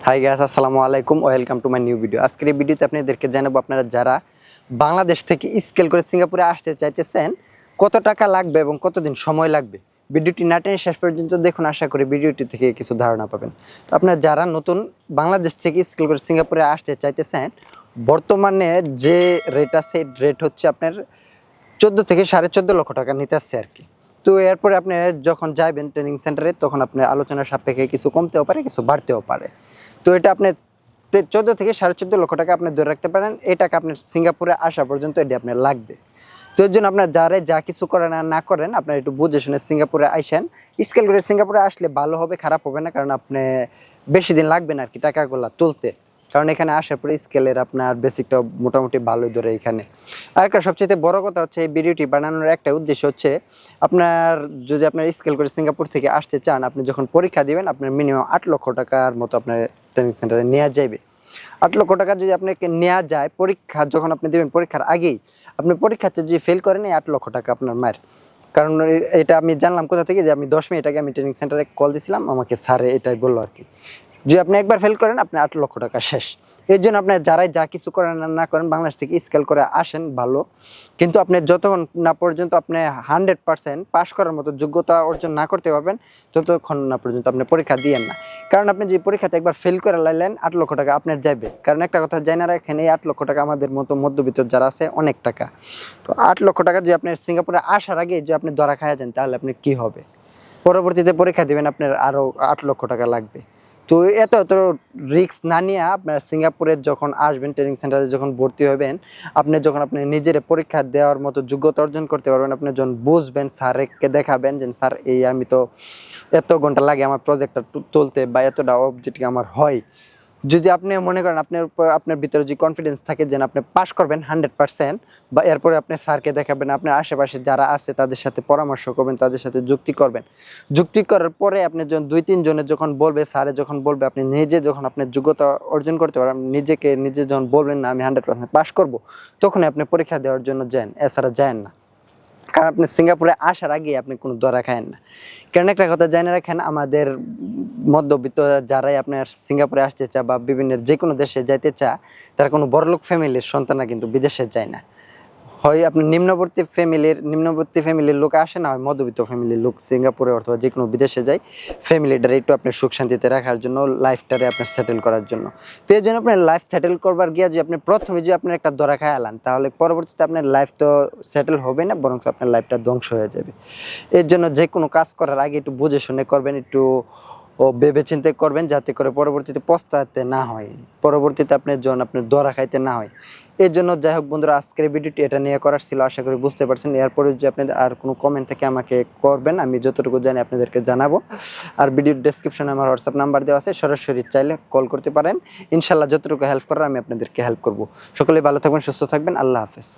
Hi guys, আসসালামু আলাইকুম, welcome to my new video. আজকের এই ভিডিওতে আপনাদেরকে জানাবো আপনারা যারা বাংলাদেশ থেকে স্কেল করে সিঙ্গাপুরে আসতে চাইতেছেন কত টাকা লাগবে এবং কতদিন সময় লাগবে। ভিডিওটি না টেনে শেষ পর্যন্ত দেখুন, আশা করি ভিডিওটি থেকে কিছু ধারণা পাবেন। তো আপনারা যারা নতুন বাংলাদেশ থেকে স্কেল করে সিঙ্গাপুরে আসতে চাইতেছেন, বর্তমানে যে রেট আছে রেট হচ্ছে আপনার 14 থেকে 14.5 লক্ষ টাকা নিতে আসছে আর কি। তো এরপরে আপনি যখন যাবেন ট্রেনিং সেন্টারে তখন আপনার আলোচনার সাপেক্ষে কিছু কমতেও পারে, কিছু বাড়তেও পারে। তো এটা আপনি 14 থেকে 14.5 লক্ষ টাকা আপনি ধরে রাখতে পারেন। এই টাকা আপনার সিঙ্গাপুরে আসা পর্যন্ত এটি আপনার লাগবে। তো এর জন্য আপনার যারা যা কিছু করেন আর না করেন, আপনার একটু বুঝে শুনে সিঙ্গাপুরে আইসেন। স্কেল করে সিঙ্গাপুরে আসলে ভালো হবে, খারাপ হবে না, কারণ আপনি বেশি দিন লাগবে না আর কি টাকাগুলা তুলতে। কারণ এখানে আসার পরে স্কেলের আপনার বেসিকটা মোটামুটি ভালোই ধরে এখানে। আর একটা সবচেয়ে বড় কথা হচ্ছে, এই ভিডিওটি বানানোর একটা উদ্দেশ্য হচ্ছে আপনার যদি আপনার স্কেল করে সিঙ্গাপুর থেকে আসতে চান, আপনি যখন পরীক্ষা দিবেন আপনার মিনিমাম 8 লক্ষ টাকার মতো আপনার ট্রেনিং সেন্টারে নেওয়া যাবে। 8 লক্ষ টাকা যদি আপনাকে নেওয়া যায়, পরীক্ষা যখন আপনি দেবেন পরীক্ষার আগেই আপনি পরীক্ষাতে যদি ফেল করেন, এই 8 লক্ষ টাকা আপনার মায়ের। কারণ এটা আমি জানলাম কোথা থেকে, যে আমি 10 মিনিট আগে আমি ট্রেনিং সেন্টারে কল দিয়েছিলাম, আমাকে স্যারে এটাই বললো আর কি। যদি আপনি একবার ফেল করেন আপনার 8 লক্ষ টাকা শেষ। এর জন্য আপনার যারাই যা কিছু করেন না করেন, বাংলাদেশ থেকে স্কেল করে আসেন ভালো, কিন্তু আপনি যতক্ষণ না পর্যন্ত আপনি 100% পাস করার মতো যোগ্যতা অর্জন না করতে পারবেন, ততক্ষণ না পর্যন্ত আপনি পরীক্ষা দিয়েন না। কারণ আপনি যে পরীক্ষাতে একবার ফেল করে লাইলেন, 8 লক্ষ টাকা আপনার যাবে। কারণ একটা কথা জানা রাখেন, এই 8 লক্ষ টাকা আমাদের মতো মধ্যবিত্ত যারা আছে অনেক টাকা। তো 8 লক্ষ টাকা যদি আপনার সিঙ্গাপুরে আসার আগে যদি আপনি ধরা খাওয়া যান, তাহলে আপনি কি হবে? পরবর্তীতে পরীক্ষা দিবেন আপনার আরো 8 লক্ষ টাকা লাগবে। তো এত রিস্ক না নিয়ে আপনার সিঙ্গাপুরে যখন আসবেন, ট্রেনিং সেন্টারে যখন ভর্তি হবেন, আপনি যখন আপনি নিজের পরীক্ষা দেওয়ার মতো যোগ্যতা অর্জন করতে পারবেন, আপনি যখন বুঝবেন, স্যারকে দেখাবেন যে স্যার এই আমি তো এত ঘন্টা লাগে আমার প্রজেক্টটা তুলতে, বা এতটা অবজেক্টিভ আমার হয়। যদি আপনি মনে করেন আপনার ভিতরে যে কনফিডেন্স থাকে যে আপনি পাস করবেন 100%, বা এরপরে আপনি স্যারকে দেখাবেন, আপনার আশেপাশে যারা আছে তাদের সাথে পরামর্শ করবেন, তাদের সাথে যুক্তি করবেন। যুক্তি করার পরে আপনি যখন 2-3 জনের যখন বলবে, স্যারে যখন বলবে, আপনি নিজে যখন আপনার যোগ্যতা অর্জন করতে পারেন, নিজে যখন বলবেন না আমি 100% পাস করব, তখন আপনি পরীক্ষা দেওয়ার জন্য যান, এছাড়া যান না। কারণ আপনি সিঙ্গাপুরে আসার আগে আপনি কোনো ধরা খায়েন না। কারণ একটা কথা জানা রাখেন, আমাদের মধ্যবিত্ত যারাই আপনার সিঙ্গাপুরে আসতে চা বা বিভিন্ন যে কোনো দেশে যাইতে চা, তারা কোনো বড়লোক ফ্যামিলির সন্তানরা কিন্তু বিদেশে যায় না। হয় আপনি নিম্নবর্তী ফ্যামিলির লোক আসে, না হয় মধ্যবিত্ত ফ্যামিলির লোক সিঙ্গাপুরে অথবা যে কোনো বিদেশে যায় ফ্যামিলিটার একটু আপনার সুখ শান্তিতে রাখার জন্য, লাইফটারে আপনার সেটেল করার জন্য। তো এই জন্য আপনার লাইফ সেটেল করবার গিয়ে যদি আপনি প্রথমে যদি আপনার একটা ধরা খায় আলান, তাহলে পরবর্তীতে আপনার লাইফ তো সেটেল হবে না, বরং আপনার লাইফটা ধ্বংস হয়ে যাবে। এর জন্য যে কোনো কাজ করার আগে একটু বুঝে শুনে করবেন, একটু ভেবে চিন্তে করবেন, যাতে করে পরবর্তীতে পস্তাতে না হয়, পরবর্তীতে আপনার জন্য আপনার ধরা খাইতে না হয়। এর জন্য যাই হোক বন্ধুরা, আজকের ভিডিওটি এটা নিয়ে করার ছিল, আশা করি বুঝতে পারছেন। এরপরে যদি আপনাদের আর কোনো কমেন্ট থাকে আমাকে করবেন, আমি যতটুকু জানি আপনাদেরকে জানাবো। আর ভিডিওর ডেসক্রিপশনে আমার হোয়াটসঅ্যাপ নাম্বার দেওয়া আছে, সরাসরি চাইলে কল করতে পারেন। ইনশাল্লাহ যতটুকু হেল্প করার আমি আপনাদেরকে হেল্প করব। সকলে ভালো থাকবেন, সুস্থ থাকবেন, আল্লাহ হাফেজ।